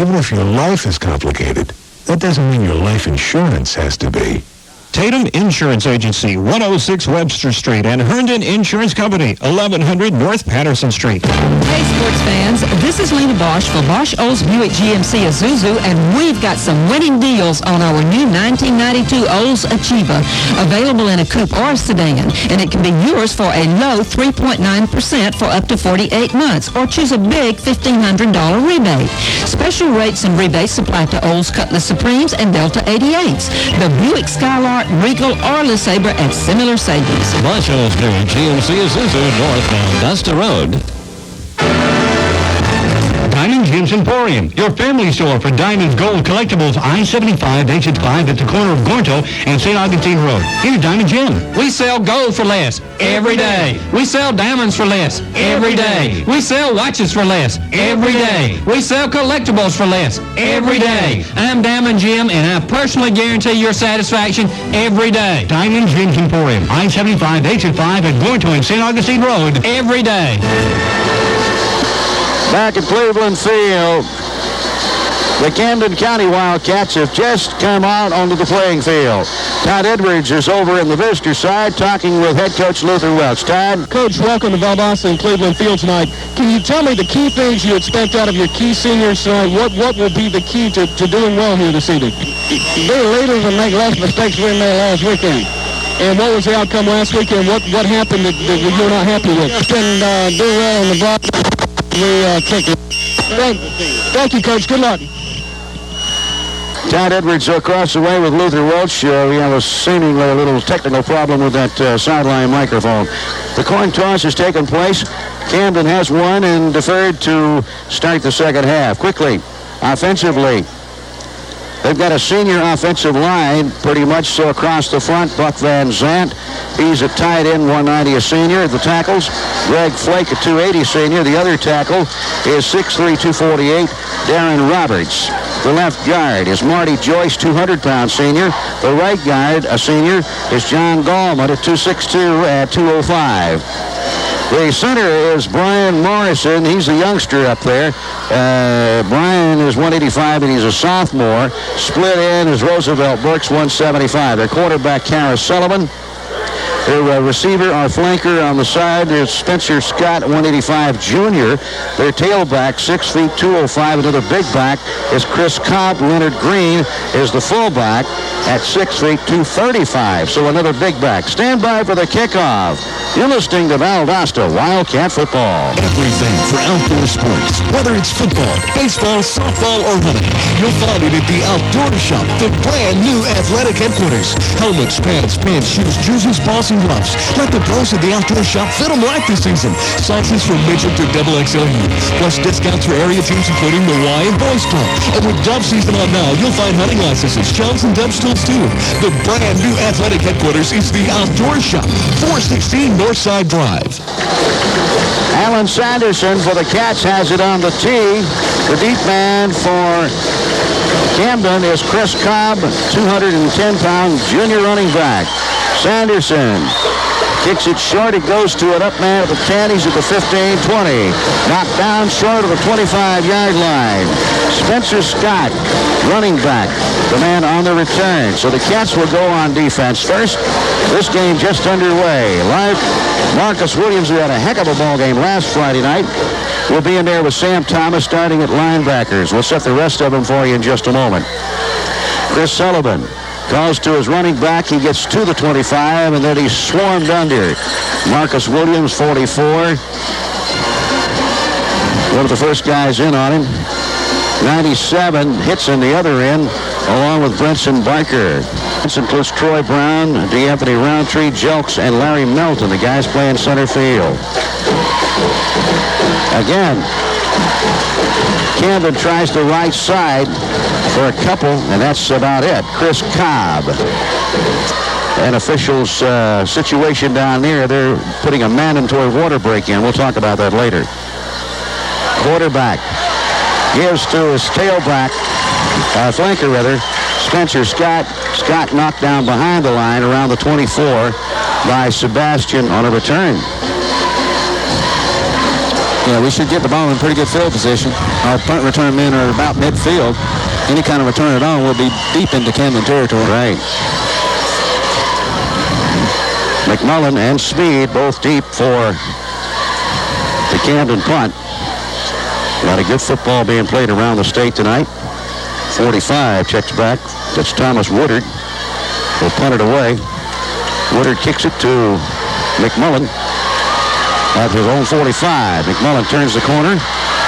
even if your life is complicated, that doesn't mean your life insurance has to be. Tatum Insurance Agency, 106 Webster Street, and Herndon Insurance Company, 1100 North Patterson Street. Hey, sports fans, this is Lena Bosch for Bosch Olds Buick GMC Isuzu, and we've got some winning deals on our new 1992 Olds Achiever, available in a coupe or a sedan, and it can be yours for a low 3.9% for up to 48 months, or choose a big $1,500 rebate. Special rates and rebates apply to Olds Cutlass Supremes and Delta 88s. The Buick Skylark, Regal, or LeSabre at similar savings. Bosch Olds Buick GMC Isuzu, North Valdosta Road. Diamond Jim's Emporium, your family store for diamonds, gold, collectibles, I-75, exit 5 at the corner of Gornto and St. Augustine Road. Here's Diamond Jim. We sell gold for less every day. We sell diamonds for less every day. We sell watches for less every day. We sell collectibles for less every day. I'm Diamond Jim, and I personally guarantee your satisfaction every day. Diamond Jim's Emporium, I-75, exit 5 at Gornto and St. Augustine Road. Every day. Back at Cleveland Field, the Camden County Wildcats have just come out onto the playing field. Todd Edwards is over in the visitor side talking with head coach Luther Welch. Todd? Coach, welcome to Valdosta and Cleveland Field tonight. Can you tell me the key things you expect out of your key seniors tonight? What will be the key to doing well here this evening? Be leaders and make less mistakes we made last weekend. And what was the outcome last weekend? What happened that you're not happy with? Just didn't do well on the block. We kicked it. Thank you, Coach. Good luck. Todd Edwards across the way with Luther Welch. We have a seemingly a little technical problem with that sideline microphone. The coin toss has taken place. Camden has won and deferred to start the second half. Quickly, offensively, they've got a senior offensive line pretty much so across the front. Buck Van Zant, he's a tight end, 190, a senior. The tackles, Greg Flake, a 280 senior. The other tackle is 6'3", 248, Darren Roberts. The left guard is Marty Joyce, 200-pound senior. The right guard, a senior, is John Gallman, a 262 at 205. The center is Brian Morrison. He's the youngster up there. Brian is 185, and he's a sophomore. Split in is Roosevelt Burks, 175. Their quarterback, Kara Sullivan. Their receiver, our flanker on the side, is Spencer Scott, 185 junior. Their tailback, 6 feet, 205. Another big back is Chris Cobb. Leonard Green is the fullback at 6 feet, 235. So another big back. Stand by for the kickoff. You're listening to Valdosta Wildcat Football. Everything for outdoor sports, whether it's football, baseball, softball, or running, you'll find it at the Outdoor Shop, the brand new athletic headquarters. Helmets, pads, pants, shoes, jerseys, balls, and gloves. Let the pros at the Outdoor Shop fit them right this season. Sizes from midget to XXL youth, plus discounts for area teams including the Y and Boys Club. And with dove season on now, you'll find hunting licenses, Jones and Dove stools too. The brand new athletic headquarters is the Outdoor Shop, 416 Northside Drive. Alan Sanderson for the Cats has it on the tee. The deep man for Camden is Chris Cobb, 210-pound junior running back. Sanderson kicks it short. It goes to an up man at the 10. He's at the 15, 20. Knocked down short of the 25-yard line. Spencer Scott, running back, the man on the return. So the Cats will go on defense first. This game just underway. Live, Marcus Williams, who had a heck of a ball game last Friday night, will be in there with Sam Thomas starting at linebackers. We'll set the rest of them for you in just a moment. Chris Sullivan calls to his running back. He gets to the 25, and then he's swarmed under. Marcus Williams, 44. One of the first guys in on him. 97 hits in the other end, along with Brenson Barker. This includes Troy Brown, DeAnthony Roundtree, Jelks, and Larry Melton, the guys playing center field. Again, Camden tries the right side for a couple, and that's about it. Chris Cobb. And officials' situation down there, they're putting a mandatory water break in. We'll talk about that later. Quarterback gives to his tailback, flanker rather, Spencer Scott. Scott knocked down behind the line around the 24 by Sebastian on a return. Yeah, we should get the ball in pretty good field position. Our punt return men are about midfield. Any kind of return at all will be deep into Camden territory. Right. McMullen and Speed both deep for the Camden punt. A lot of good football being played around the state tonight. 45 checks back. That's Thomas Woodard. Will punt it away. Woodard kicks it to McMullen at his own 45. McMullen turns the corner.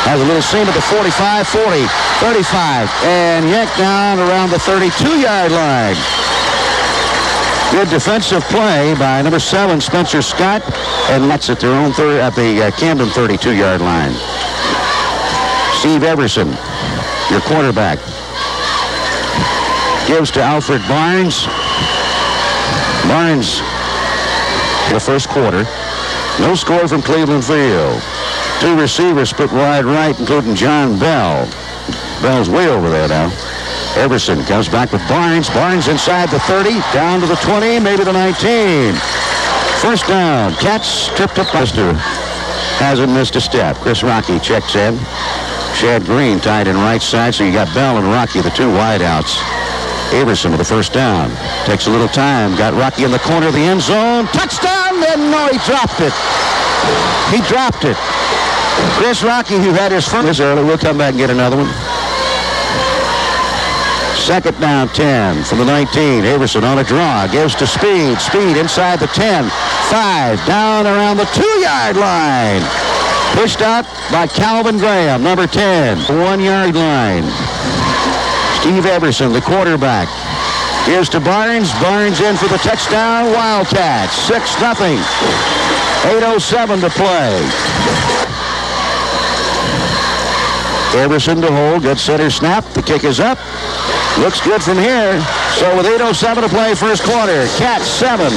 Has a little seam at the 45, 40, 35, and yanked down around the 32-yard line. Good defensive play by number 7, Spencer Scott, and that's at their own at the Camden 32-yard line. Steve Everson, your quarterback, gives to Alfred Barnes. Barnes, the first quarter. No score from Cleveland Field. 2 receivers split wide right, including John Bell. Bell's way over there now. Everson comes back with Barnes. Barnes inside the 30, down to the 20, maybe the 19. First down. Cats tripped up. Buster hasn't missed a step. Chris Rocky checks in. Shad Green tied in right side, so you got Bell and Rocky, the 2 wideouts. Everson with the first down. Takes a little time. Got Rocky in the corner of the end zone. Touchdown! And no, he dropped it. He dropped it. Chris Rocky, who had his first early, will come back and get another one. Second down, 10 from the 19. Everson on a draw. Gives to Speed. Speed inside the 10. 5 down around the 2-yard line. Pushed out by Calvin Graham, number 10. 1-yard line. Steve Everson, the quarterback. Gives to Barnes. Barnes in for the touchdown. Wildcats. 6-0. 8:07 to play. Everson to hold. Good center snap. The kick is up. Looks good from here. So with 8:07 to play, first quarter. Cats 7.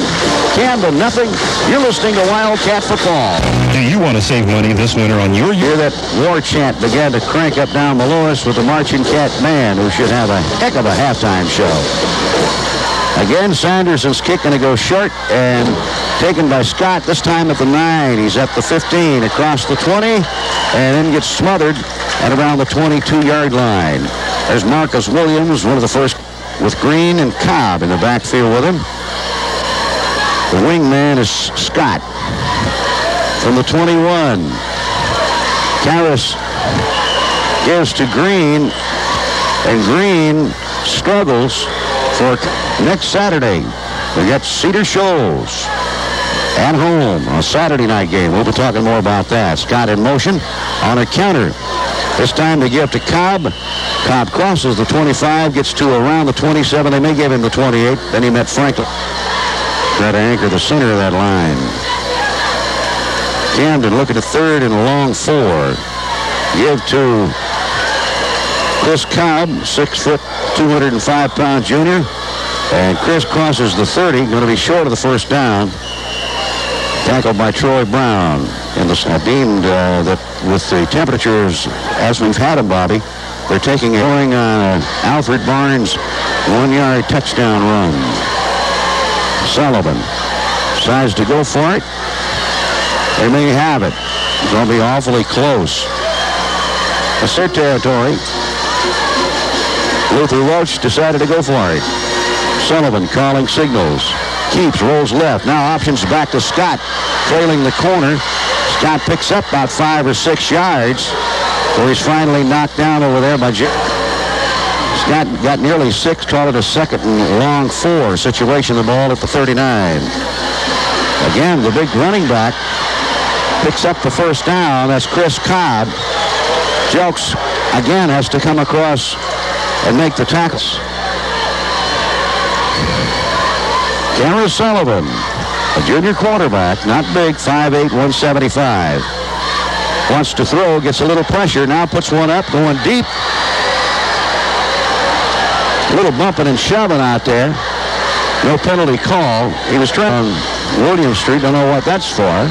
Camden nothing. You're listening to Wildcat Football. Do you want to save money this winter on your Hear that war chant began to crank up down below us with the Marching Cat Band, who should have a heck of a halftime show. Again, Sanderson's kick going to go short and taken by Scott, this time at the 9. He's at the 15, across the 20, and then gets smothered at around the 22-yard line. There's Marcus Williams, one of the first, with Green and Cobb in the backfield with him. The wingman is Scott from the 21. Karras gives to Green, and Green struggles for next Saturday. We got Cedar Shoals at home on a Saturday night game. We'll be talking more about that. Scott in motion on a counter. This time they give to Cobb. Cobb crosses the 25, gets to around the 27. They may give him the 28. Then he met Franklin. Try to anchor the center of that line. Camden looking at third and a long 4. Give to Chris Cobb, 6 foot, 205-pound junior. And Chris crosses the 30, going to be short of the first down. Tackled by Troy Brown. And deemed that with the temperatures as we've had them, Bobby, they're taking a going on Alfred Barnes 1-yard touchdown run. Sullivan decides to go for it. They may have it. It's going to be awfully close. It's their territory. Luther Welch decided to go for it. Sullivan calling signals. Keeps, rolls left. Now options back to Scott, trailing the corner. Scott picks up about 5 or 6 yards, where he's finally knocked down over there by Jim. Scott got nearly 6, called it a second and long 4 situation. The ball at the 39. Again, the big running back picks up the first down. That's Chris Cobb. Jelks, again, has to come across and make the tackles. Cameron Sullivan, a junior quarterback, not big, 5'8", 175. Wants to throw, gets a little pressure, now puts one up, going deep. A little bumping and shoving out there. No penalty call. He was trying on William Street, don't know what that's for.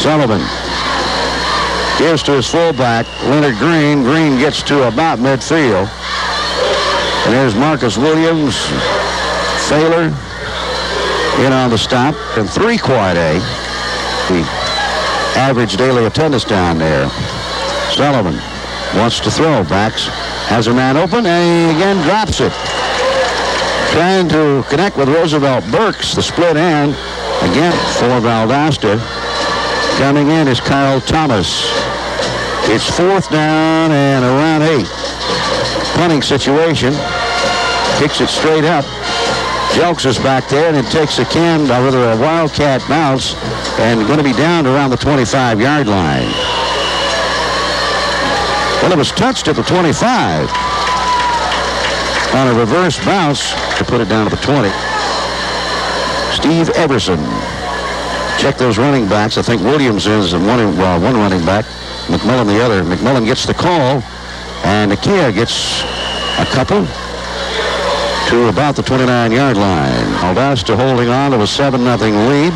Sullivan gives to his fullback, Leonard Green. Green gets to about midfield. And there's Marcus Williams, Thaler in on the stop, and 3 quad A. The average daily attendance down there. Sullivan wants to throw. Backs, has a man open, and he again drops it. Trying to connect with Roosevelt Burks, the split end. Again for Valdosta. Coming in is Kyle Thomas. It's 4th down and around 8. Punting situation. Kicks it straight up. Jelks is back there, and it takes a wildcat bounce, and going to be down around the 25-yard line. Well, it was touched at the 25 on a reverse bounce to put it down to the 20. Steve Everson. Check those running backs. I think Williams is one running back. McMillan the other. McMillan gets the call, and Nakia gets a couple to about the 29-yard line. Valdosta holding on to a 7-0 lead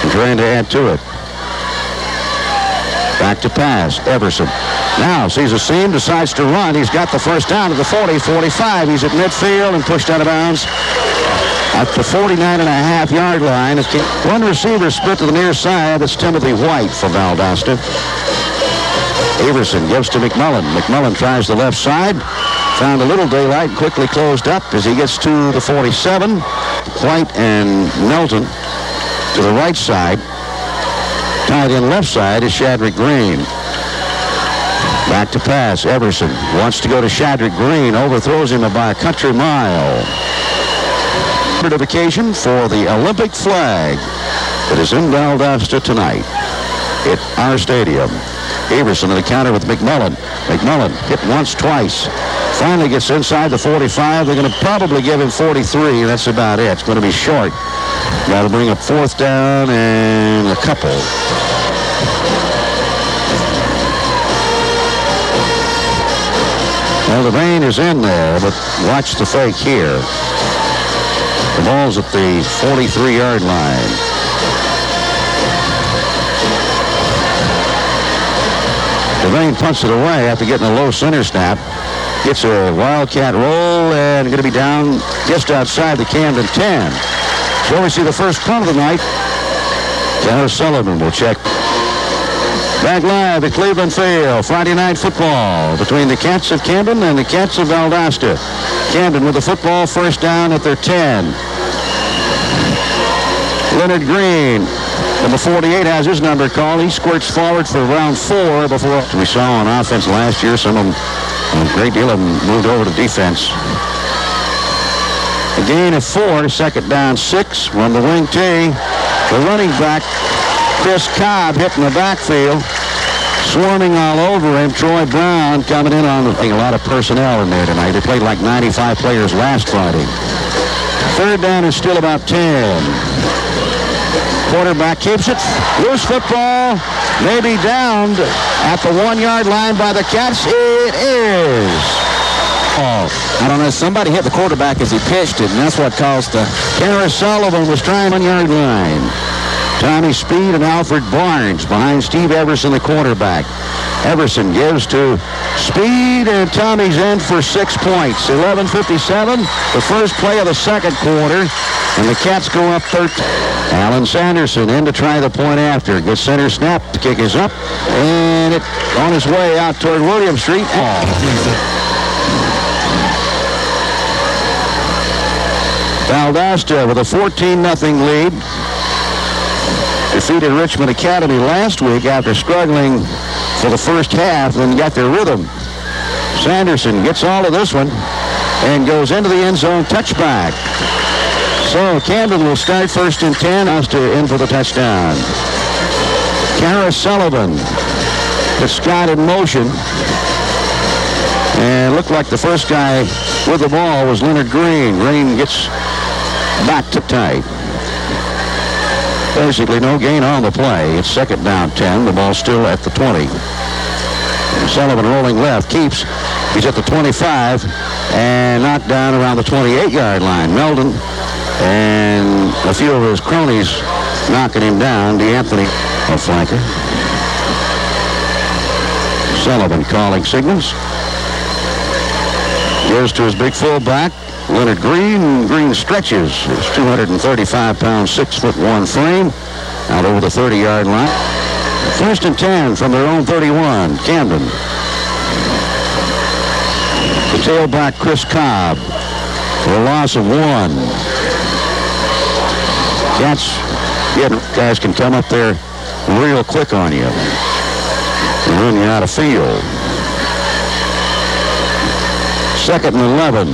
and trying to add to it. Back to pass. Everson now sees a seam, decides to run. He's got the first down at the 40, 45. He's at midfield and pushed out of bounds at the 49.5-yard line. One receiver split to the near side. That's Timothy White for Valdosta. Everson gives to McMillan. McMillan tries the left side. Found a little daylight, quickly closed up as he gets to the 47. White and Melton to the right side. Tied in left side is Shadrick Green. Back to pass. Everson wants to go to Shadrick Green. Overthrows him by a country mile. Certification for the Olympic flag that is in Valdosta tonight at our stadium. Everson on the counter with McMillan. McMillan hit once, twice. Finally gets inside the 45. They're going to probably give him 43. That's about it. It's going to be short. That'll bring up 4th down and a couple. Well, the vein is in there, but watch the fake here. The ball's at the 43-yard line. Devane punts it away after getting a low center snap. Gets a wildcat roll and going to be down just outside the Camden 10. So we see the first punt of the night. Tanner Sullivan will check. Back live at Cleveland Field. Friday night football between the Cats of Camden and the Cats of Valdosta. Camden with the football, first down at their 10. Leonard Green, number 48, has his number called. He squirts forward for round 4 before we saw on offense last year. Some of them, a great deal of them moved over to defense. A gain of 4, second down 6, run the wing tee. The running back, Chris Cobb, hitting the backfield. Swarming all over him. Troy Brown coming in on a lot of personnel in there tonight. They played like 95 players last Friday. Third down is still about 10. Quarterback keeps it. Loose football. Maybe downed at the 1-yard line by the Cats. It is. I don't know. Somebody hit the quarterback as he pitched it, and that's what caused the... Kara Sullivan was trying 1-yard line. Tommy Speed and Alfred Barnes behind Steve Everson, the quarterback. Everson gives to Speed, and Tommy's in for 6 points. 11:57, the first play of the second quarter, and the Cats go up 13. Alan Sanderson in to try the point after. Good center snap. The kick is up, and it on his way out toward William Street. Valdosta with a 14-0 lead. Defeated Richmond Academy last week after struggling for the first half, then got their rhythm. Sanderson gets all of this one and goes into the end zone, touchback. So Camden will start first and 10, Valdosta in for the touchdown. Kara Sullivan gets Scott in motion. And it looked like the first guy with the ball was Leonard Green. Green gets back to tight. Basically no gain on the play. It's second down 10. The ball's still at the 20. Sullivan rolling left. Keeps. He's at the 25 and knocked down around the 28-yard line. Meldon and a few of his cronies knocking him down. DeAnthony, a flanker. Sullivan calling signals. Goes to his big fullback, Leonard Green. Green stretches his 235-pound, 6'1" frame out over the 30-yard line. First and 10 from their own 31. Camden. The tailback, Chris Cobb, for a loss of 1. Guys can come up there real quick on you and run you out of field. Second and 11.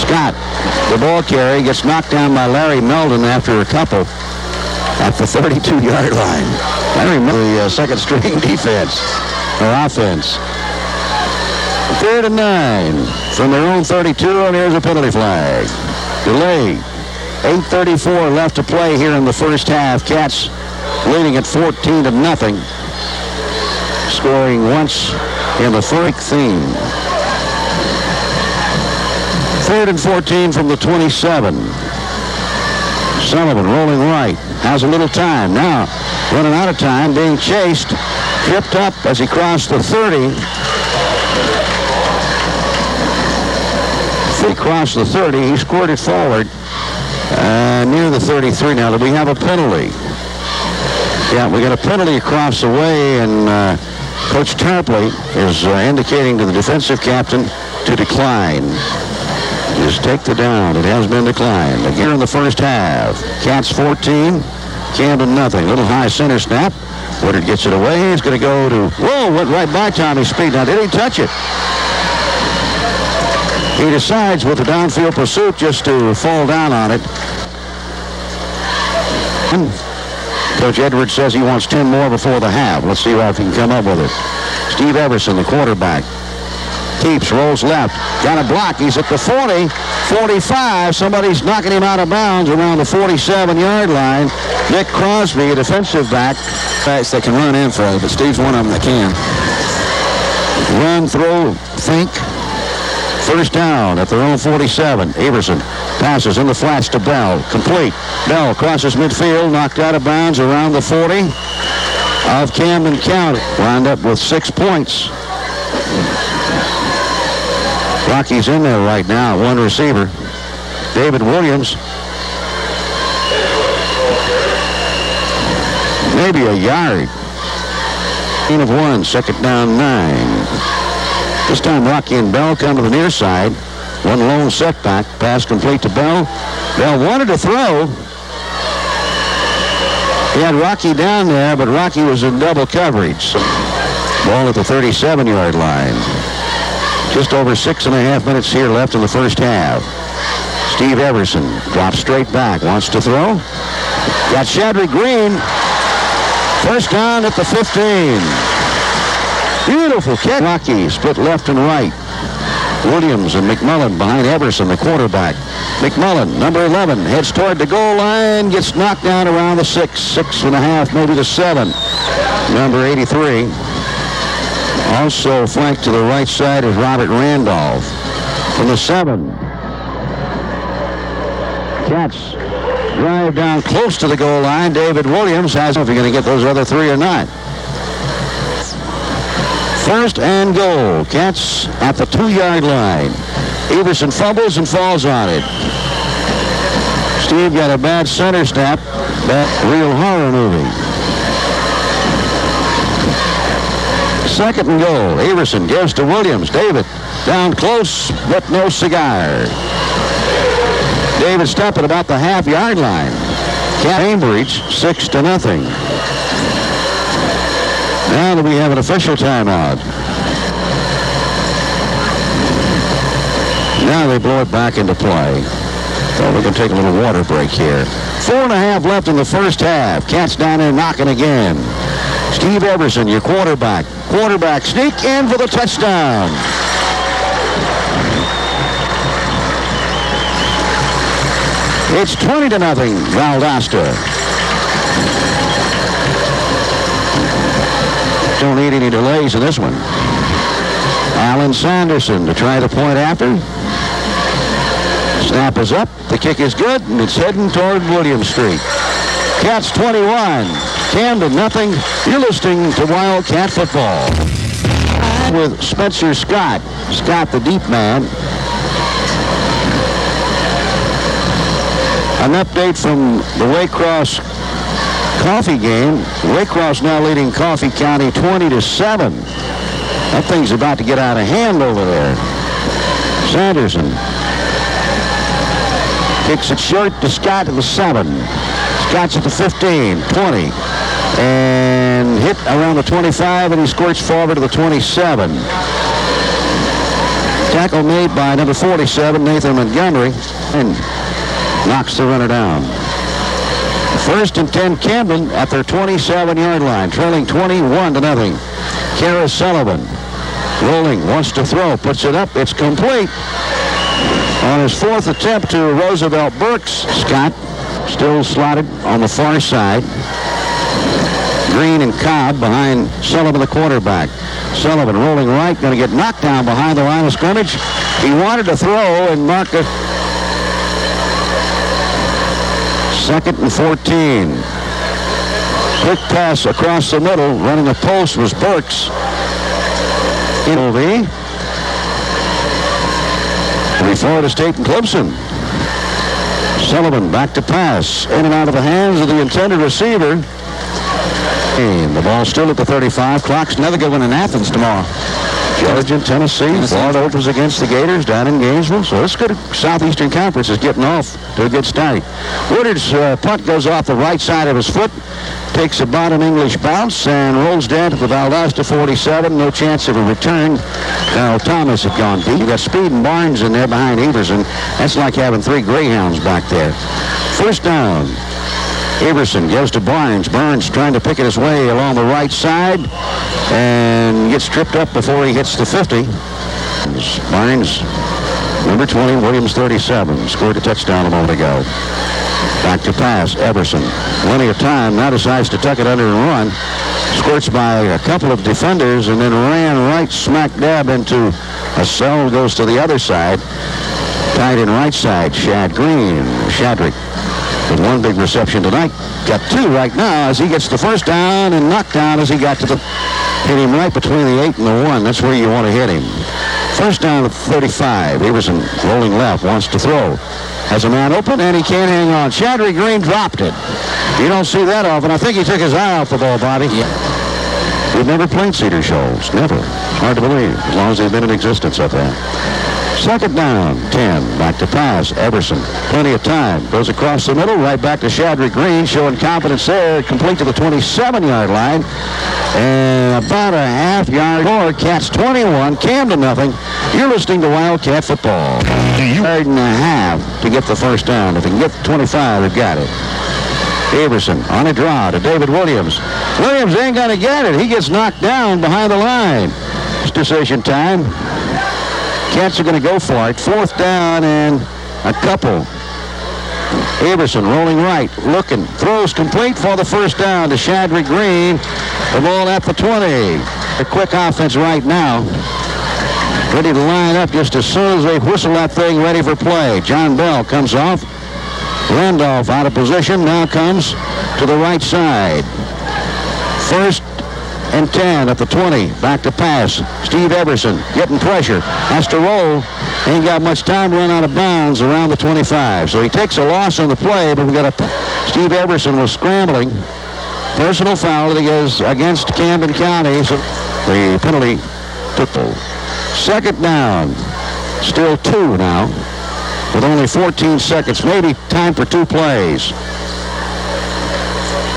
Scott, the ball carry, gets knocked down by Larry Meldon after a couple at the 32-yard line. Larry Meldon, the second string defense or offense. Third and 9 from their own 32, and here's a penalty flag. Delay. 8:34 left to play here in the first half. Cats leading at 14-0. Scoring once in the first theme. Third and 14 from the 27. Sullivan rolling right. Has a little time. Now running out of time. Being chased. Tripped up as he crossed the 30. He crossed the 30. He scored it forward near the 33. Now, do we have a penalty? Yeah, we got a penalty across the way, and Coach Tarpley is indicating to the defensive captain to decline. Just take the down. It has been declined. Again in the first half. Cats 14, Camden nothing. Little high center snap. Woodard gets it away. He's going to go to... Whoa, went right by Tommy Speed. Now, did he touch it? He decides with the downfield pursuit just to fall down on it. Coach Edwards says he wants 10 more before the half. Let's see if he can come up with it. Steve Everson, the quarterback. Keeps, rolls left. Got a block. He's at the 40, 45. Somebody's knocking him out of bounds around the 47-yard line. Nick Crosby, a defensive back. Backs that can run in for it, but Steve's one of them that can. Run, throw, think. First down at their own 47. Everson passes in the flats to Bell. Complete. Bell crosses midfield, knocked out of bounds around the 40 of Camden County. Wound up with 6 points. Rocky's in there right now. One receiver. David Williams. Maybe a yard. Gain of 1. Second down 9. This time Rocky and Bell come to the near side. One lone setback. Pass complete to Bell. Bell wanted to throw. He had Rocky down there, but Rocky was in double coverage. Ball at the 37-yard line. Just over 6.5 minutes here left in the first half. Steve Everson drops straight back. Wants to throw. Got Shadrick Green. First down at the 15. Beautiful catch. Rocky split left and right. Williams and McMullen behind Everson, the quarterback. McMullen, number 11, heads toward the goal line, gets knocked down around the 6.5, maybe the 7. Number 83. Also flanked to the right side is Robert Randolph from the 7. Cats drive down close to the goal line. David Williams has, if you're going to get those other 3 or not. First and goal. Cats at the 2-yard line. Everson fumbles and falls on it. Steve got a bad center snap. That real horror movie. Second and goal. Everson gives to Williams. David down close, but no cigar. David stop at about the half-yard line. Cambridge 6-0. Now that we have an official timeout. Now they blow it back into play. So we can take a little water break here. 4.5 left in the first half. Cats down there knocking again. Steve Everson, your quarterback. Quarterback sneak in for the touchdown. It's 20-0, Valdosta. Don't need any delays in this one. Alan Sanderson to try the point after. Snap is up. The kick is good, and it's heading toward William Street. Cats 21. Camden nothing. You're listening to Wildcat Football. With Spencer Scott. Scott, the deep man. An update from the Waycross Coffee game. Waycross now leading Coffee County 20-7. That thing's about to get out of hand over there. Sanderson kicks it short to Scott at the 7. Scott's at the 15, 20, and hit around the 25, and he squirts forward to the 27. Tackle made by number 47, Nathan Montgomery, and knocks the runner down. First and 10, Camden at their 27-yard line, trailing 21-0. Kara Sullivan rolling, wants to throw, puts it up, it's complete. On his fourth attempt to Roosevelt Burks, Scott still slotted on the far side. Green and Cobb behind Sullivan, the quarterback. Sullivan rolling right, going to get knocked down behind the line of scrimmage. He wanted to throw and mark it. Second and 14. Quick pass across the middle. Running the post was Burks. Italy. Florida State and Clemson. Sullivan back to pass. In and out of the hands of the intended receiver. And the ball still at the 35. Clock's another good one in Athens tomorrow. Georgia, Tennessee. Florida opens against the Gators down in Gainesville. So this good Southeastern Conference is getting off to a good start. Woodard's punt goes off the right side of his foot. Takes a bottom English bounce and rolls down to the Valdosta 47. No chance of a return. Carl Thomas had gone deep. You got Speed and Barnes in there behind Everson. That's like having three Greyhounds back there. First down. Everson goes to Barnes. Barnes trying to pick it his way along the right side and gets tripped up before he hits the 50. Barnes, number 20, Williams 37, scored a touchdown a moment ago. Back to pass, Everson. Plenty of time, now decides to tuck it under and run. Squirts by a couple of defenders and then ran right smack dab into a cell, goes to the other side. Tight end right side, Shadrick. With one big reception tonight. Got two right now as he gets the first down and knocked down as he got to the... Hit him right between the 8 and the 1. That's where you want to hit him. First down at 35. Everson rolling left, wants to throw. Has a man open and he can't hang on. Shadrick Green dropped it. You don't see that often. I think he took his eye off the ball, Bobby. Yeah. We've never played Cedar Shoals. Never. It's hard to believe as long as they've been in existence up there. Second down, 10, back to pass, Everson, plenty of time, goes across the middle, right back to Shadrick Green, showing confidence there, complete to the 27-yard line, and about a half-yard more, Cats 21, Camden nothing. You're listening to Wildcat Football. Yard and a half to get the first down. If they can get the 25, they've got it. Everson on a draw to David Williams. Williams ain't going to get it. He gets knocked down behind the line. It's decision time. Cats are going to go for it. Fourth down and a couple. Everson rolling right, looking, throws complete for the first down to Shadrick Green. The ball at the 20. A quick offense right now. Ready to line up just as soon as they whistle that thing ready for play. John Bell comes off. Randolph out of position, now comes to the right side. First and 10 at the 20. Back to pass. Steve Everson getting pressure. Has to roll. Ain't got much time to run out of bounds around the 25. So he takes a loss on the play, but we got a... Steve Everson was scrambling. Personal foul that he goes against Camden County. So the penalty took the second down. Still 2 now. With only 14 seconds. Maybe time for 2 plays.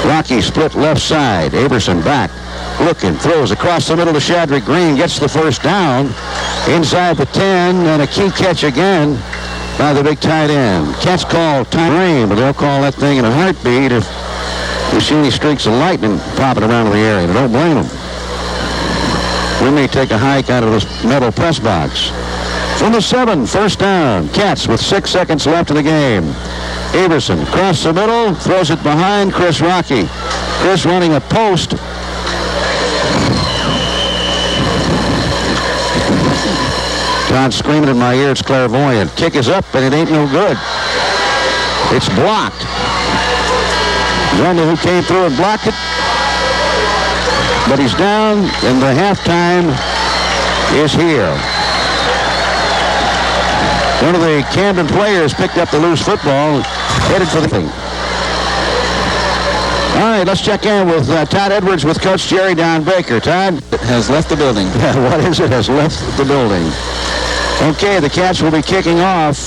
Rocky split left side. Everson back. Looking, throws across the middle to Shadrick Green, gets the first down inside the 10, and a key catch again by the big tight end. Catch call time rain, but they'll call that thing in a heartbeat if you see any streaks of lightning popping around in the area. They don't blame them. We may take a hike out of this metal press box. From the 7, first down. Cats with 6 seconds left in the game. Everson across the middle, throws it behind Chris Rocky. Chris running a post. John screaming in my ear, it's clairvoyant. Kick is up, and it ain't no good. It's blocked. Wonder who came through and blocked it. But he's down, and the halftime is here. One of the Camden players picked up the loose football, headed for the thing. All right, let's check in with Todd Edwards with Coach Jerry Don Baker. Todd? It has left the building. What is it? Has left the building. Okay, the Cats will be kicking off.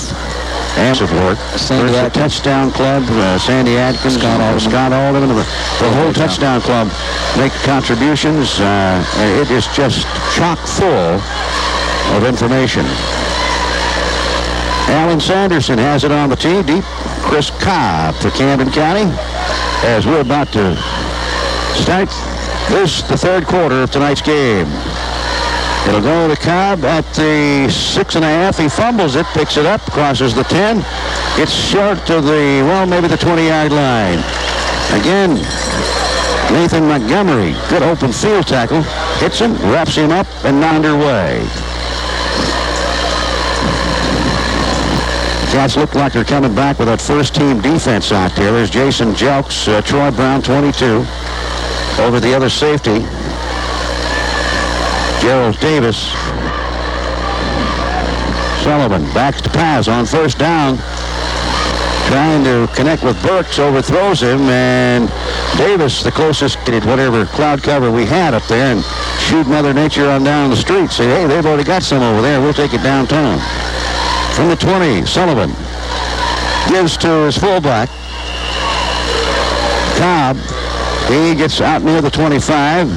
And support. Sandy the touchdown club, Sandy Atkins, Scott Alderman, the whole touchdown club make contributions. It is just chock full of information. Alan Sanderson has it on the tee. Deep. Chris Cobb for Camden County. As we're about to start the third quarter of tonight's game. It'll go to Cobb at the 6.5. He fumbles it, picks it up, crosses the 10. Gets short to maybe the 20-yard line. Again, Nathan Montgomery, good open field tackle. Hits him, wraps him up, and not underway. Cats look like they're coming back with that first-team defense out there. There's Jason Jelks, Troy Brown, 22, over the other safety. Gerald Davis. Sullivan backs to pass on first down. Trying to connect with Burks, overthrows him, and Davis, the closest, whatever cloud cover we had up there, and shoot Mother Nature on down the street. Say, hey, they've already got some over there. We'll take it downtown. From the 20, Sullivan gives to his fullback. Cobb, he gets out near the 25.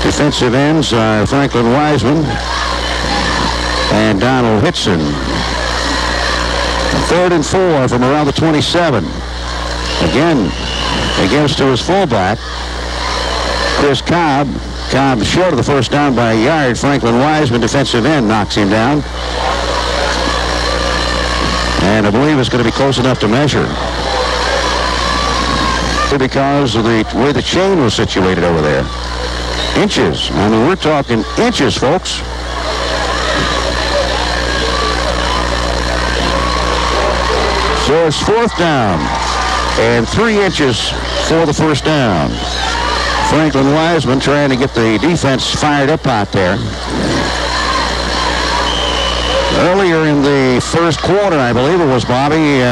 Defensive ends are Franklin Wiseman and Donald Whitson. 3rd and 4 from around the 27. Again, he gives to his fullback, Chris Cobb. Cobb short of the first down by a yard. Franklin Wiseman, defensive end, knocks him down. And I believe it's going to be close enough to measure. Because of the way the chain was situated over there. Inches. I mean, we're talking inches, folks. So it's 4th down. And 3 inches for the first down. Franklin Wiseman trying to get the defense fired up out there. Earlier in the first quarter, I believe it was, Bobby,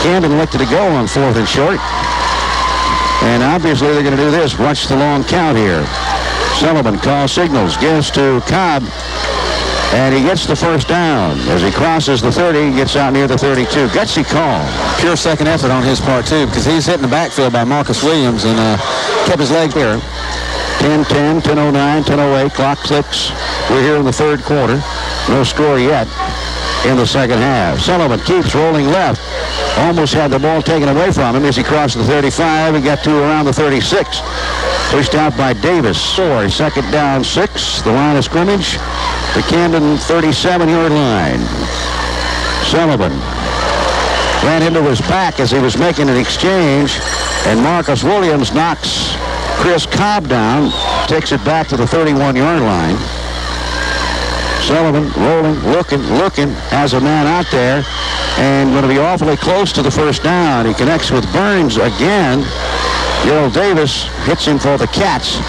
Camden elected to go on 4th and short. And obviously they're going to do this. Watch the long count here. Sullivan calls signals, gives to Cobb, and he gets the first down. As he crosses the 30, he gets out near the 32. Gutsy call. Pure second effort on his part, too, because he's hitting the backfield by Marcus Williams and kept his leg here. 10-10, 10-09, 10-08. Clock clicks. We're here in the third quarter. No score yet in the second half. Sullivan keeps rolling left. Almost had the ball taken away from him as he crossed the 35 and got to around the 36. Pushed out by Davis. 2nd down, 6. The line of scrimmage. The Camden 37-yard line. Sullivan ran into his back as he was making an exchange, and Marcus Williams knocks Chris Cobb down, takes it back to the 31-yard line. Sullivan rolling, looking, has a man out there, and going to be awfully close to the first down. He connects with Burns again. Gerald Davis hits him for the Cats.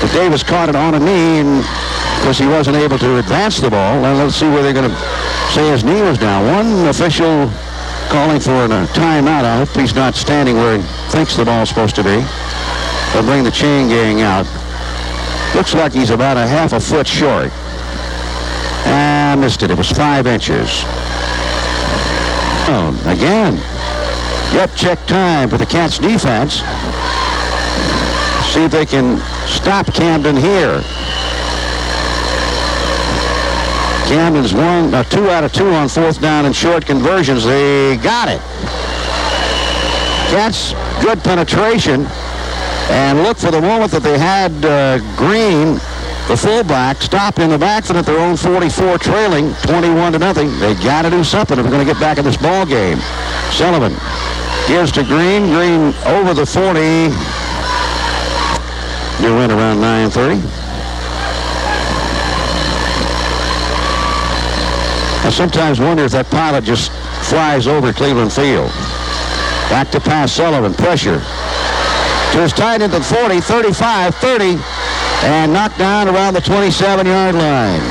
But Davis caught it on a knee, and of course he wasn't able to advance the ball. And let's see where they're going to say his knee was down. One official calling for a timeout. I hope he's not standing where he thinks the ball's supposed to be. They'll bring the chain gang out. Looks like he's about a half a foot short. I missed it. It was 5 inches. Again. Yep, check time for the Cats defense. See if they can stop Camden here. Camden's 2 out of 2 on 4th down and short conversions. They got it. Cats, good penetration. And look for the moment that they had Green, the fullback, stopped in the backfield at their own 44, trailing 21-0. They got to do something if they're going to get back in this ball game. Sullivan gives to Green. Green over the 40. They went around 9:30. I sometimes wonder if that pilot just flies over Cleveland Field. Back to pass. Sullivan, pressure. Just tied into the 40, 35, 30, and knocked down around the 27-yard line.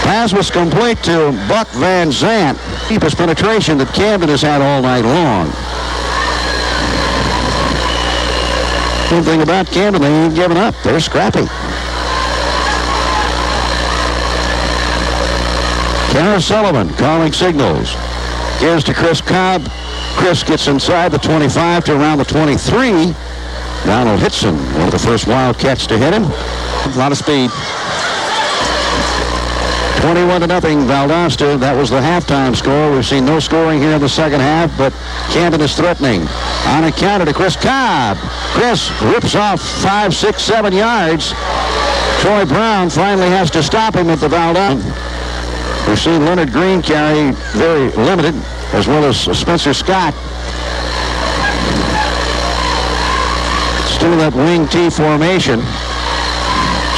Pass was complete to Buck Van Zant. Deepest penetration that Camden has had all night long. One thing about Camden, they ain't giving up. They're scrappy. Kara Sullivan calling signals. Gives to Chris Cobb. Chris gets inside the 25 to around the 23. Donald Hitson, one of the first Wildcats to hit him. A lot of speed. 21-0 Valdosta. That was the halftime score. We've seen no scoring here in the second half, but Camden is threatening. On a counter to Chris Cobb. Chris rips off 5, 6, 7 yards. Troy Brown finally has to stop him at the Valdosta. We've seen Leonard Green carry very limited, as well as Spencer Scott. Still that wing T formation.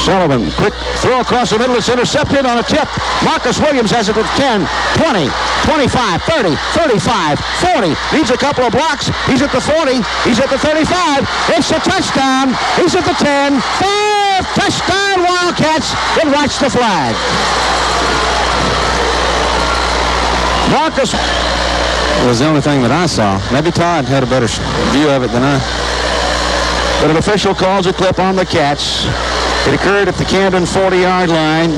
Sullivan, quick throw across the middle. It's intercepted on a tip. Marcus Williams has it at 10, 20, 25, 30, 35, 40. Needs a couple of blocks. He's at the 40. He's at the 35. It's a touchdown. He's at the 10. 5. Touchdown Wildcats. And watch the flag. Marcus. It was the only thing that I saw. Maybe Todd had a better view of it than I. But an official calls a clip on the Cats. It occurred at the Camden 40-yard line.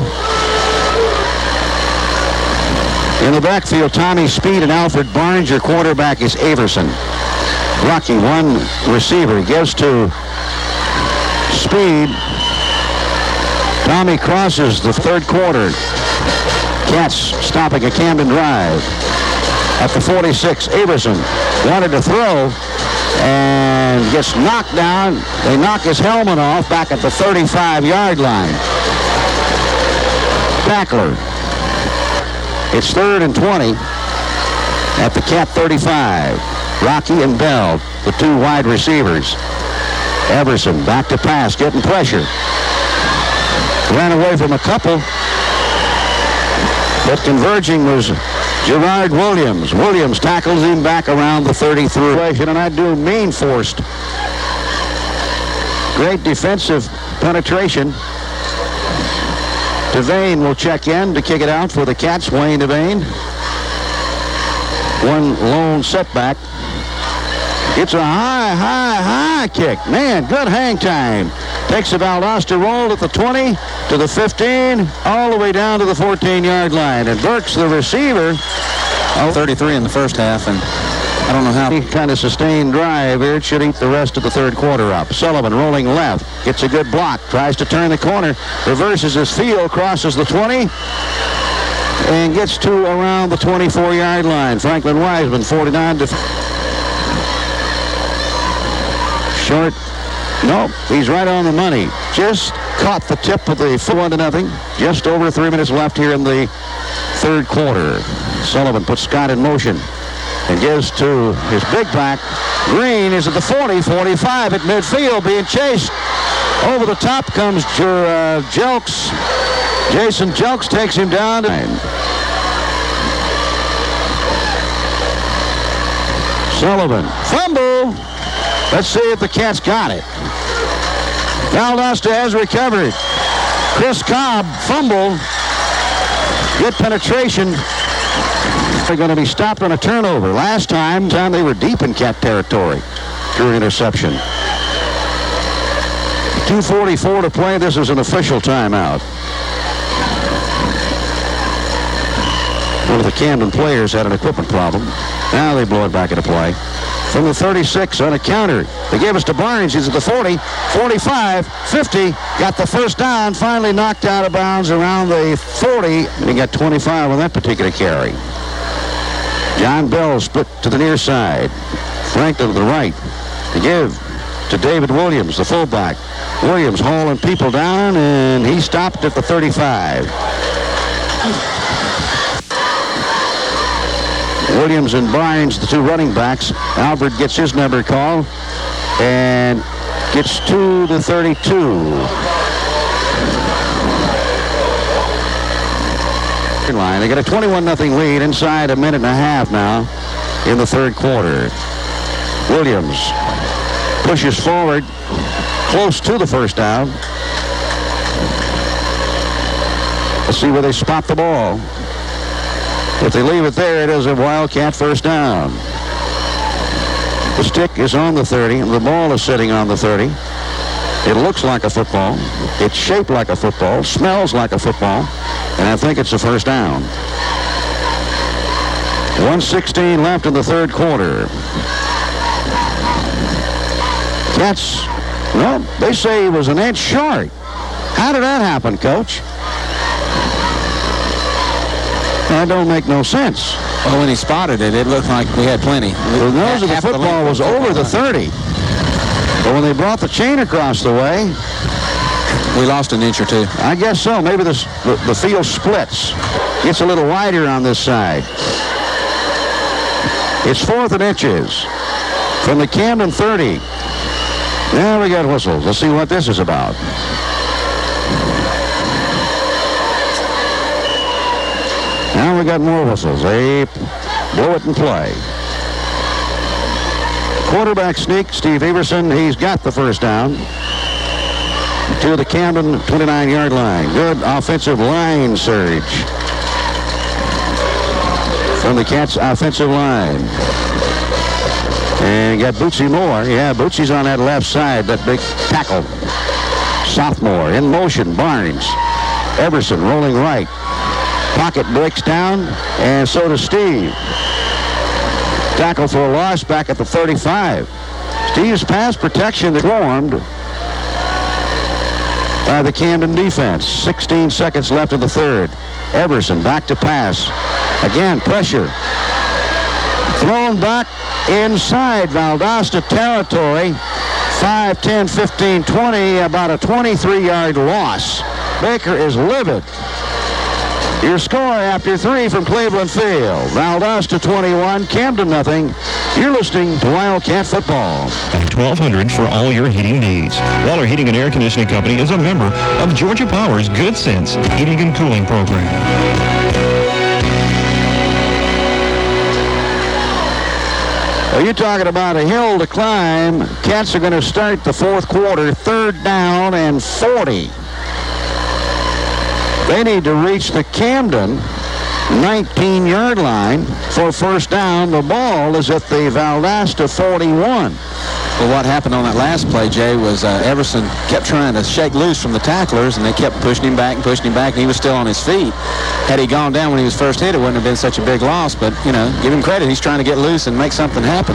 In the backfield, Tommy Speed and Alfred Barnes. Your quarterback is Averson. Rocky, one receiver, gives to Speed. Tommy crosses the third quarter. Cats stopping a Camden drive. At the 46, Averson wanted to throw and gets knocked down. They knock his helmet off back at the 35-yard line. Tackler. It's 3rd and 20 at the Cat 35. Rocky and Bell, the two wide receivers. Everson back to pass, getting pressure. Ran away from a couple, but converging was Gerard Williams. Williams tackles him back around the 33. And I do mean forced. Great defensive penetration. Devane will check in to kick it out for the Cats. Wayne Devane. One lone setback. It's a high kick. Man, good hang time. Takes a Valdosta roll at the 20 to the 15, all the way down to the 14-yard line. And Burks, the receiver, 33 in the first half, and I don't know how. He kind of sustained drive here. It should eat the rest of the third quarter up. Sullivan rolling left, gets a good block, tries to turn the corner, reverses his field, crosses the 20, and gets to around the 24-yard line. Franklin Wiseman, 49 to... Short. Nope, he's right on the money. Just caught the tip of the 1-0. Just over 3 minutes left here in the third quarter. Sullivan puts Scott in motion and gives to his big back. Green is at the 40, 45 at midfield, being chased. Over the top comes Jelks. Jason Jelks takes him down. Sullivan, fumble. Let's see if the Cats got it. Valdosta has recovered. Chris Cobb, fumble. Good penetration. They're going to be stopped on a turnover. Last time they were deep in Cat territory through an interception. 2:44 to play. This is an official timeout. One of the Camden players had an equipment problem. Now they blow it back into play. From the 36 on a counter. They gave us to Barnes. He's at the 40, 45, 50. Got the first down. Finally knocked out of bounds around the 40. And he got 25 on that particular carry. John Bell split to the near side. Franklin to the right. To give to David Williams, the fullback. Williams hauling people down, and he stopped at the 35. Williams and Barnes, the two running backs. Albert gets his number called and gets to the 32. Line. They got a 21-0 lead inside a minute and a half now in the third quarter. Williams pushes forward close to the first down. Let's see where they spot the ball. If they leave it there, it is a Wildcat first down. The stick is on the 30, and the ball is sitting on the 30. It looks like a football. It's shaped like a football, smells like a football, and I think it's a first down. 1:16 left in the third quarter. Cats, no, they say he was an inch short. How did that happen, Coach? That don't make no sense. Well, when he spotted it, it looked like we had plenty. The nose of the football was over the 30. But when they brought the chain across the way, we lost an inch or two. I guess so. Maybe the field splits. Gets a little wider on this side. It's 4th and inches from the Camden 30. Now we got whistles. Let's see what this is about. Now we got more whistles. They blow it and play. Quarterback sneak, Steve Everson. He's got the first down to the Camden 29-yard line. Good offensive line surge from the Cats' offensive line. And got Bootsy Moore. Yeah, Bootsy's on that left side, that big tackle. Sophomore in motion, Barnes. Everson rolling right. Pocket breaks down, and so does Steve. Tackle for a loss back at the 35. Steve's pass protection formed by the Camden defense. 16 seconds left in the third. Everson back to pass. Again, pressure. Thrown back inside Valdosta territory. 5, 10, 15, 20, about a 23-yard loss. Baker is livid. Your score after 3 from Cleveland Field. Valdosta 21, Camden nothing. You're listening to Wildcat Football. At 1200 for all your heating needs. Waller Heating and Air Conditioning Company is a member of Georgia Power's Good Sense Heating and Cooling Program. Well, you're talking about a hill to climb. Cats are going to start the fourth quarter, 3rd down and 40. They need to reach the Camden 19-yard line for first down. The ball is at the Valdosta 41. Well, what happened on that last play, Jay, was Everson kept trying to shake loose from the tacklers, and they kept pushing him back, and he was still on his feet. Had he gone down when he was first hit, it wouldn't have been such a big loss, but, you know, give him credit. He's trying to get loose and make something happen.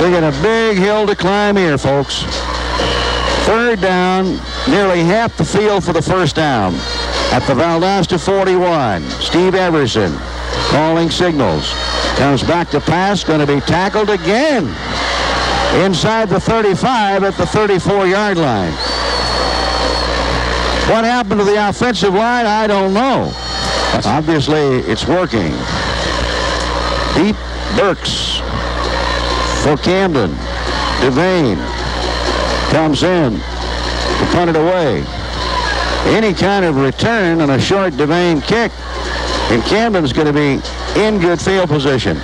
We got a big hill to climb here, folks. 3rd down, nearly half the field for the first down at the Valdosta 41. Steve Everson calling signals. Comes back to pass, going to be tackled again inside the 35 at the 34-yard line. What happened to the offensive line? I don't know. Obviously, it's working. Pete Burks for Camden. Devane comes in to punt it away. Any kind of return on a short Devane kick, and Camden's going to be in good field position.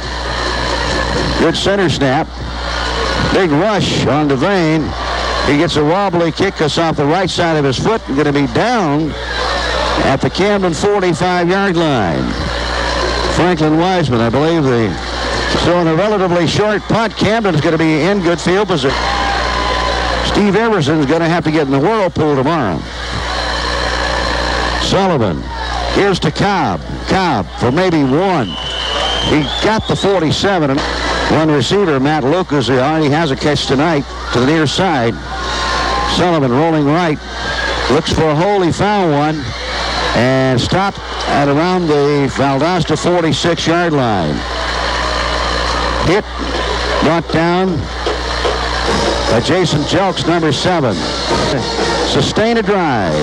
Good center snap. Big rush on Devane. He gets a wobbly kick us off the right side of his foot and going to be down at the Camden 45-yard line. Franklin Wiseman, I believe, so in a relatively short punt, Camden's going to be in good field position. Steve Everson's going to have to get in the whirlpool tomorrow. Sullivan gives to Cobb. Cobb for maybe 1. He got the 47. And one receiver, Matt Lucas, who already has a catch tonight to the near side. Sullivan rolling right. Looks for a hole. He found one. And stopped at around the Valdosta 46-yard line. Hit. Brought down by Jason Jelks, number 7. Sustain a drive.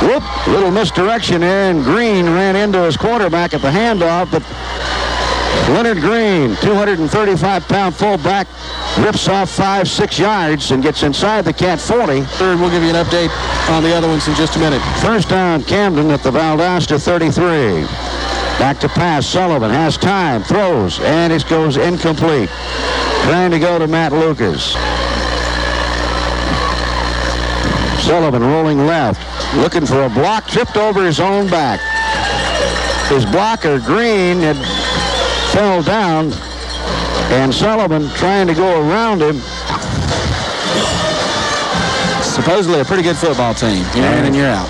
Whoop, little misdirection there, and Green ran into his quarterback at the handoff, but Leonard Green, 235-pound fullback, rips off 5-6 yards and gets inside the Cat 40. Third, we'll give you an update on the other ones in just a minute. First down, Camden at the Valdosta 33. Back to pass. Sullivan has time, throws, and it goes incomplete. Trying to go to Matt Lucas. Sullivan rolling left, looking for a block, tripped over his own back. His blocker, Green, had fell down, and Sullivan trying to go around him. Supposedly a pretty good football team. You're in and you're out.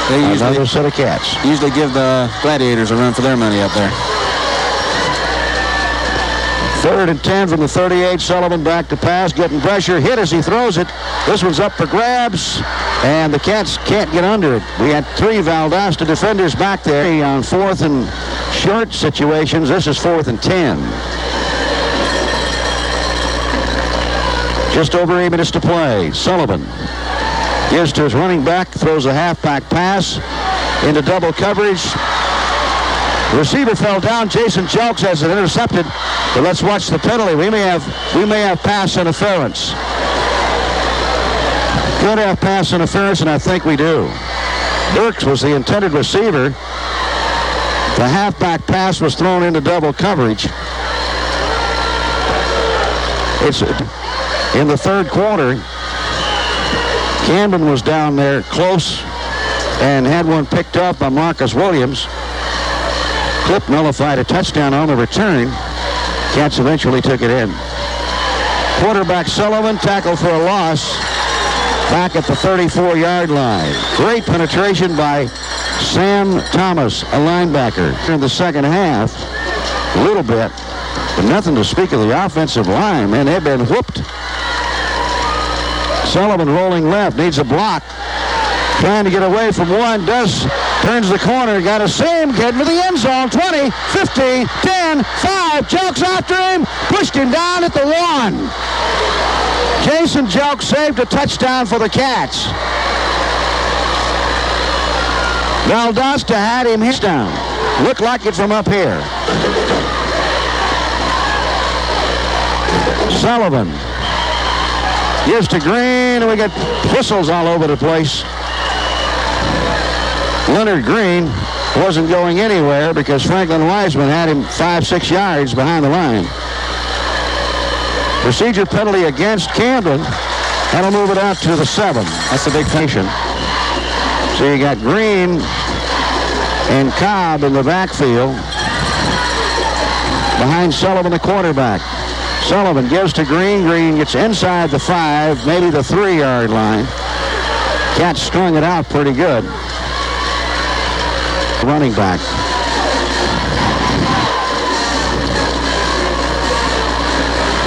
They Another set of cats. Usually give the Gladiators a run for their money up there. 3rd and 10 from the 38. Sullivan back to pass, getting pressure, hit as he throws it. This one's up for grabs, and the Cats can't get under it. We had 3 Valdosta defenders back there on 4th and short situations. This is 4th and 10. Just over 8 minutes to play. Sullivan gives to his running back, throws a halfback pass into double coverage. The receiver fell down. Jason Jelks has it intercepted. But let's watch the penalty. We may have pass interference. Could have pass interference, and I think we do. Burks was the intended receiver. The halfback pass was thrown into double coverage. It's in the 3rd quarter. Camden was down there close and had one picked up by Marcus Williams. Clip nullified a touchdown on the return. Cats eventually took it in. Quarterback Sullivan tackled for a loss back at the 34-yard line. Great penetration by Sam Thomas, a linebacker. In the second half, a little bit, but nothing to speak of the offensive line. Man, they've been whooped. Sullivan rolling left, needs a block. Trying to get away from one, turns the corner, got a seam, getting to the end zone, 20, 50, 10, 5, Jelks after him, pushed him down at the 1. Jason Jelks saved a touchdown for the Cats. Valdosta had him hit down. Looked like it from up here. Sullivan gives to Green, and we got whistles all over the place. Leonard Green wasn't going anywhere because Franklin Wiseman had him 5-6 yards behind the line. Procedure penalty against Camden. That'll move it out to the 7. That's a big patient. So you got Green and Cobb in the backfield behind Sullivan, the quarterback. Sullivan gives to Green. Green gets inside the 5, maybe the 3-yard line. Cats strung it out pretty good. Running back.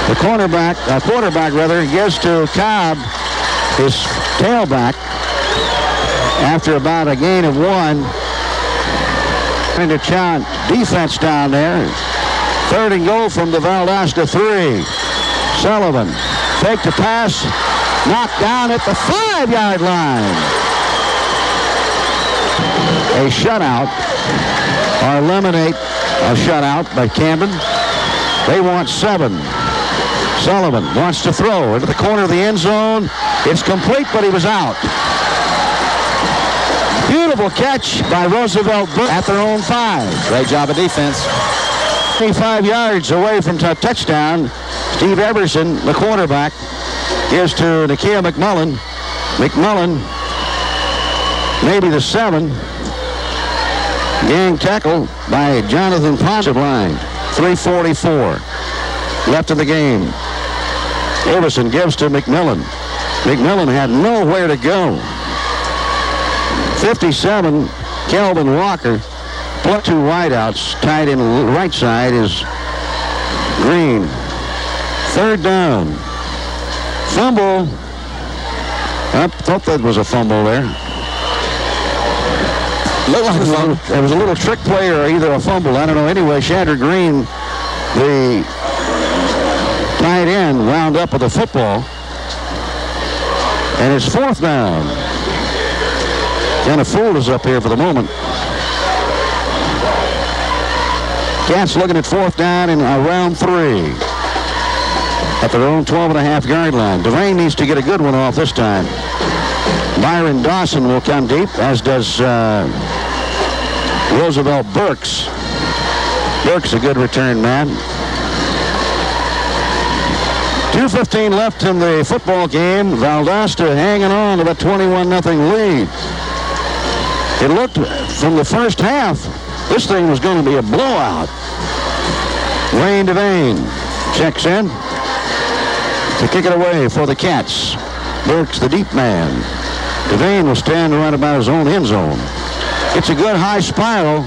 The quarterback gives to Cobb, his tailback, after about a gain of 1. Into defense down there. 3rd and goal from the Valdosta 3. Sullivan, fake to pass, knocked down at the 5-yard line. A shutout, or eliminate a shutout by Camden. They want 7. Sullivan wants to throw into the corner of the end zone. It's complete, but he was out. Beautiful catch by Roosevelt at their own 5. Great job of defense. 25 yards away from touchdown. Steve Everson, the quarterback, gives to Nakia McMullen. McMullen, maybe the 7. Gang tackle by Jonathan Ponce. Line. 3:44 left of the game. Everson gives to McMillan. McMillan had nowhere to go. 57, Kelvin Walker. Plus 2 wideouts. Tied in the right side is Green. 3rd down. Fumble. I thought that was a fumble there. Looked like it was a little trick play or either a fumble. I don't know. Anyway, Shander Green, the tight end, wound up with the football. And it's 4th down. Kind of fooled us up here for the moment. Cats looking at 4th down and around 3. At their own 12.5-yard line. Devane needs to get a good one off this time. Byron Dawson will come deep, as does Roosevelt Burks. Burks a good return man. 2:15 left in the football game. Valdosta hanging on to a 21-0 lead. It looked from the first half, this thing was going to be a blowout. Wayne Devane checks in to kick it away for the Cats. Burks, the deep man. Devane will stand right about his own end zone. It's a good high spiral.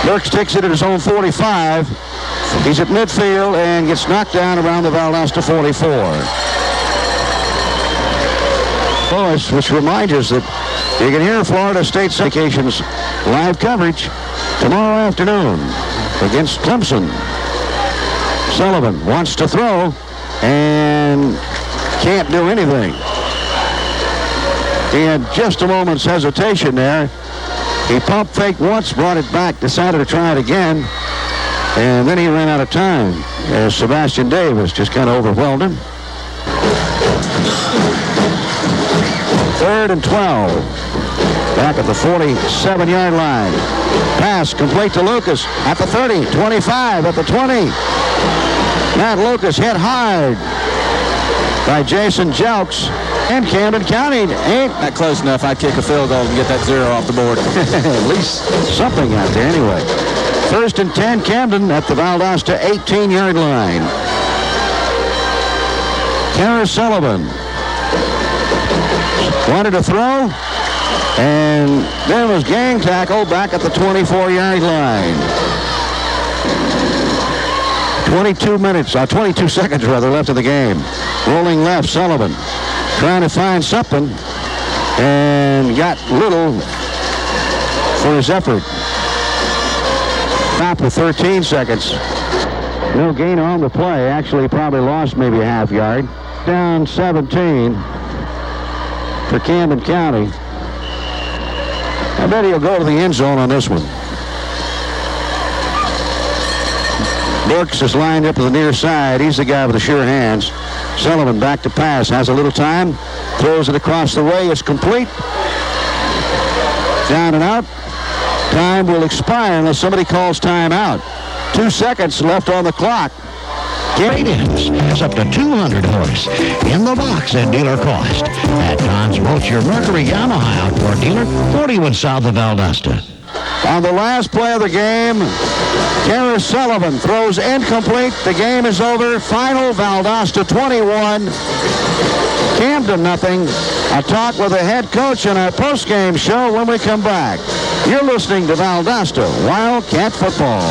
Burks takes it at his own 45. He's at midfield and gets knocked down around the Valdosta 44. Which reminds us that you can hear Florida State Syndication's live coverage tomorrow afternoon against Clemson. Sullivan wants to throw and can't do anything. He had just a moment's hesitation there. He pump faked once, brought it back, decided to try it again, and then he ran out of time as Sebastian Davis just kind of overwhelmed him. 3rd and 12. Back at the 47-yard line. Pass complete to Lucas at the 30, 25, at the 20. Matt Lucas hit hard by Jason Jelks. And Camden County ain't Not close enough. I'd kick a field goal and get that 0 off the board. at least something out there anyway. 1st and 10, Camden at the Valdosta 18-yard line. Kara Sullivan wanted to throw, and then was gang tackle back at the 24-yard line. 22 seconds left of the game. Rolling left, Sullivan trying to find something, and got little for his effort. Stopped with 13 seconds. No gain on the play. Actually, probably lost maybe a half yard. Down 17 for Camden County. I bet he'll go to the end zone on this one. Burks is lined up to the near side. He's the guy with the sure hands. Sullivan back to pass. Has a little time. Throws it across the way. It's complete. Down and out. Time will expire unless somebody calls time out. 2 seconds left on the clock. Trade-ins has up to 200 horse in the box at dealer cost. At Don's Boats, your Mercury Yamaha outdoor dealer, 41 south of Valdosta. On the last play of the game, Kara Sullivan throws incomplete. The game is over. Final, Valdosta 21, Camden nothing. A talk with the head coach in our post-game show when we come back. You're listening to Valdosta Wildcat Football.